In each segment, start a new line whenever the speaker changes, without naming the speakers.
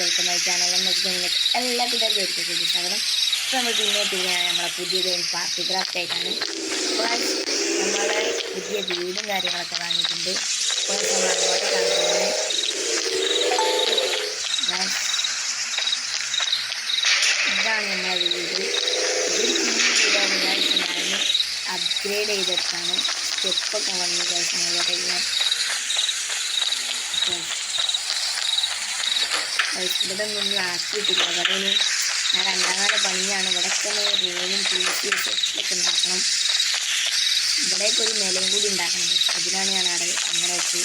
Welcome my channel എന്നൊക്കെ നിങ്ങൾക്ക് എല്ലാ കൂട്ടുകാർക്കും സ്വാഗതം. ഇപ്പോൾ നമ്മൾ പിന്നെ എത്തിക്കുകയാണ് നമ്മളെ പുതിയൊരു പാർട്ടി ക്രാഫ്റ്റ് ആയിട്ടാണ്. അപ്പോൾ നമ്മളെ പുതിയ വീടും കാര്യങ്ങളൊക്കെ വാങ്ങിയിട്ടുണ്ട്. അപ്പോൾ നമ്മൾ അങ്ങോട്ട് കാണിക്കുന്നത് ഇതാണ് നമ്മളെ വീട്. ഇതൊരു കുഞ്ഞു വീടാണ്. ഞാൻ അപ്ഗ്രേഡ് ചെയ്തെടുത്താണ്. സ്റ്റെപ്പൊക്കെ വന്നു കഴിച്ചാൽ ഇവിടെ ഒന്നും ആക്കിയിട്ടില്ല. അവിടെ ഞാൻ രണ്ടാമത്തെ പണിയാണ്. ഇവിടെയൊക്കെ റൂമും ഒക്കെ ഉണ്ടാക്കണം. ഇവിടെയൊക്കെ ഒരു നിലയും കൂടി ഉണ്ടാക്കണം. അതിനാണ് ഞാൻ അവിടെ അങ്ങനെ വെച്ച്.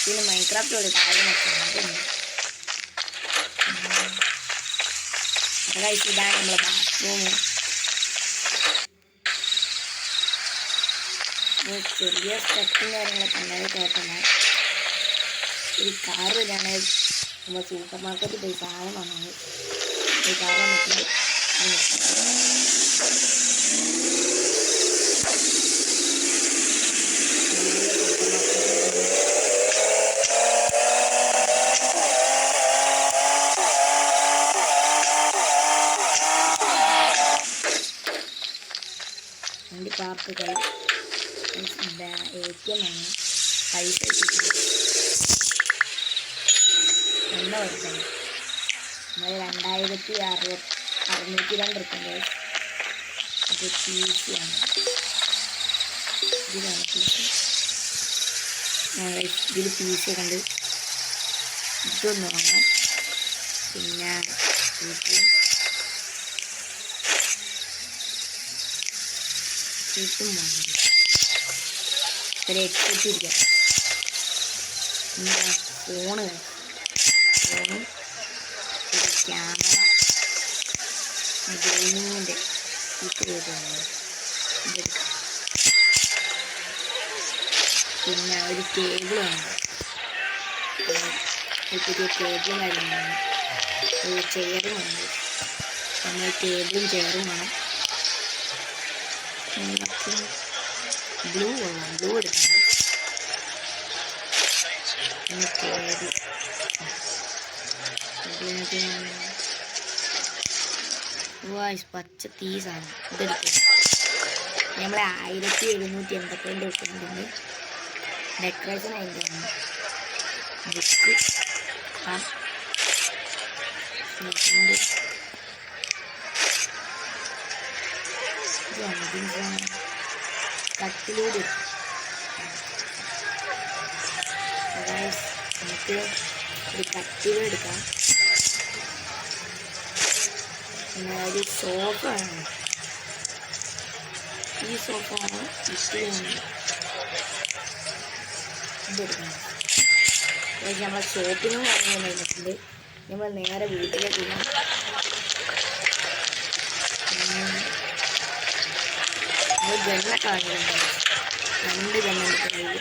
പിന്നെ മൈൻക്രാഫ്റ്റ് ഒരു കാര്യമൊക്കെ ഉണ്ട്. ഇതാണ് നമ്മളെ ബാത്റൂം. ചെറിയ സ്റ്റെപ്പും കാര്യങ്ങളൊക്കെ ഉണ്ടായി കുഴപ്പമില്ല. ഒരു കാറ് ഇതാണ്. നമ്മൾ സൂപ്പർ മാർക്കറ്റിൽ പോയി സാധനം വാങ്ങുന്നത്. ഈ കാറ് നമുക്ക് വണ്ടി പാർക്കുകൾ ATM ആണ്. പൈസ എണ്ണ വരുന്നത് നമ്മൾ 2662 റുപ്യ. അത് PC ആണ്. ഇതിലാണ് PC. ഇതിൽ PC കണ്ട് ഇതൊന്ന് വാങ്ങാം. പിന്നെ ഇതും വാങ്ങാം. ഒരു എത്തിരിക്കാം. പിന്നെ ഫോണും ഒരു ക്യാമറ ഗെയിമിങ്ങിൻ്റെ ഇതെടുക്കാം. പിന്നെ ഒരു ടേബിൾ വേണം. ഒരു പുതിയ ടേബിളും കാര്യങ്ങളാണ്. ഒരു ചെയറും ഉണ്ട്. നമ്മൾ ടേബിളും ചെയറും വേണം. നമുക്ക് ബ്ലൂ വേണം. ബ്ലൂ എടുക്കണം. പിന്നെ ടേബിൾ പച്ച തീസാണ്. ഇതെടുക്കുക. നമ്മളെ 1782 എടുക്കുന്നുണ്ട്. ഡെക്കറേഷൻ അതിൻ്റെ ബുക്ക് കട്ടിലൂടെ നമുക്ക് ഒരു കട്ടിലെടുക്കാം. പിന്നെ ഒരു സോഫ ആണ്. ഈ സോഫ ആണ് ഇതെടുക്കണം. നമ്മളെ ഷോപ്പിനും കാര്യങ്ങൾ കഴിഞ്ഞിട്ടുണ്ട്. നമ്മൾ നേരെ വീട്ടിലേക്ക് പോകാം. നമ്മൾ ജനലൊക്കെ വാങ്ങിയിട്ടുണ്ട്. 2 ജനലൊക്കെ കയ്യിൽ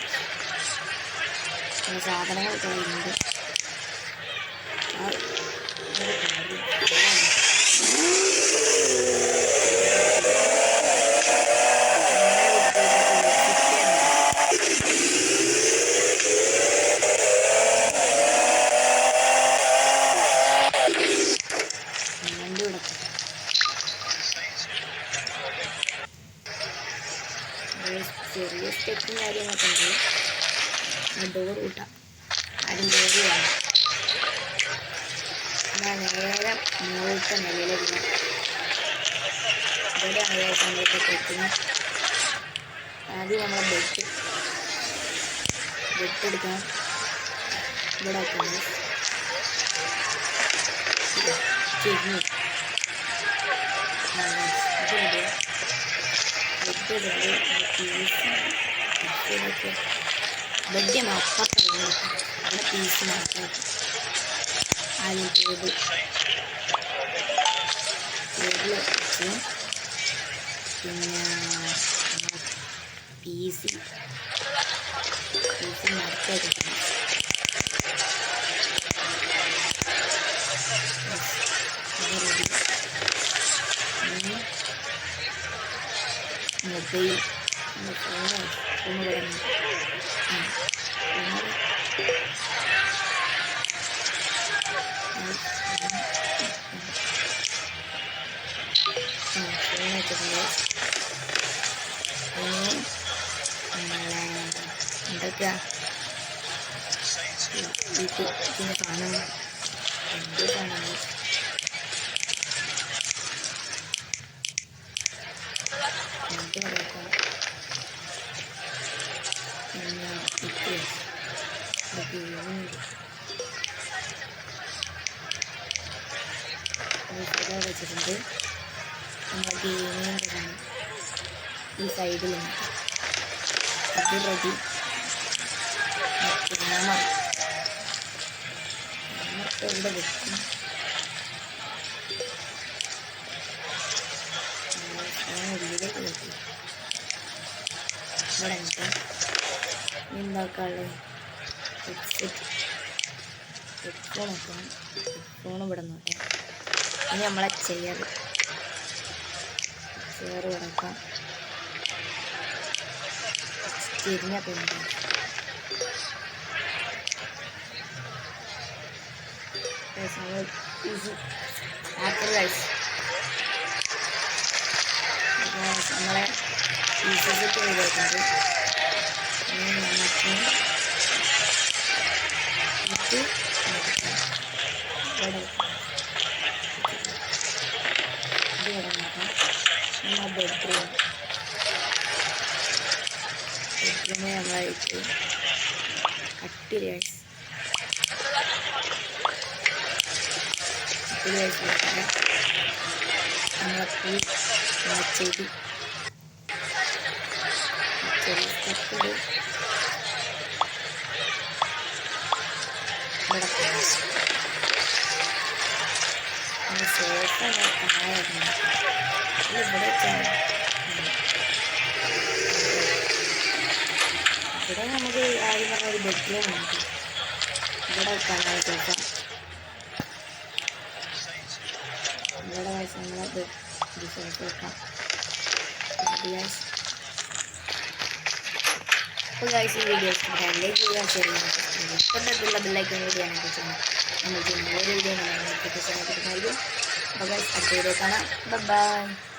സാധനങ്ങളൊക്കെ വരുന്നുണ്ട്. ചെറിയ സ്റ്റെപ്പും കാര്യങ്ങളൊക്കെ ഉണ്ട്. ഡോർ കൂട്ടാം. ആരും ഡോർ വേണം. ഞാൻ നേരെ മുകളിലത്തെ നിലയിലേക്ക് ഇവിടെ സമയത്തൊക്കെ എത്തുന്നത്. ആദ്യം നമ്മളെ ബെഡ് എടുക്കാം. ഇവിടെ വെക്കുന്നത് ചെരുന്നു ബെഡ് അപ്പുറത്തുള്ള അവിടെ പീസ് മാത്രം. ആദ്യം ടേബിൾ വെച്ച് പിന്നെ PC നടത്തേക്ക് മൊബൈൽ ഒന്ന് പറയുന്നു. ഫോൺ വെച്ചിട്ടുണ്ട്. നമ്മളെ എന്തൊക്കെയാ ഇതിന് കാണും എന്ത് കാണുന്നത് എന്ത് പറയാം വെച്ചിട്ടുണ്ട്. നമ്മൾ ഗെയിമിൻ്റെ കാണും ഈ സൈഡിലുണ്ട്. അത് റെഡി. നമുക്ക് എവിടെ വെക്കും? ഉള്ളിലേക്ക് വെക്കും. ഇവിടെ ഉണ്ട് എന്താക്കാനുള്ളത്? ഹെഡ്ഫോൺ നോക്കണം. ഹെഡ്ഫോൺ ഇവിടെ നോക്കാം. ഇനി നമ്മളെ ചെയർ കിടക്കാം. തിരിഞ്ഞ പിന്നെ നമ്മളെ പീസസൊക്കെ ചെയ്തിട്ടുണ്ട്. നമുക്ക് ഇവിടെ നോക്കാം. നമ്മൾ ബെഡ്റൂമ് നമ്മളായിട്ട് കട്ടിൽ നമ്മളെ ചെടി സ്റ്റെപ്പിൽ ഇവിടെ സോഫ ആയിരുന്നു. ഇവിടെ നമുക്ക് ആദ്യം പറഞ്ഞ ഒരു ബെഡ്റൂം ഉണ്ട്. ഇവിടെ വെക്കാനാണ് സോഫ. ഇവിടെ വെച്ച് നമ്മളെ സോഫ വെക്കാം. അപ്പോൾ ഗൈസ് ഈ വീഡിയോ ഇഷ്ടപ്പെട്ടാൽ ലൈക്ക് ചെയ്യുക, ഷെയർ ചെയ്യുക. ഇഷ്ടപ്പെട്ടിട്ടുള്ള ബെല്ലൈക്കൺ കൂടിയാണ് ചെയ്യുന്നത്. നമ്മൾ ചെയ്യുന്ന ഓരോ വീഡിയോ നമ്മൾ നോട്ടിഫിക്കേഷൻ ആയിട്ട് നൽകും. അപ്പോൾ ഗൈസ് അടുത്ത വീഡിയോ കാണാം. ബൈ.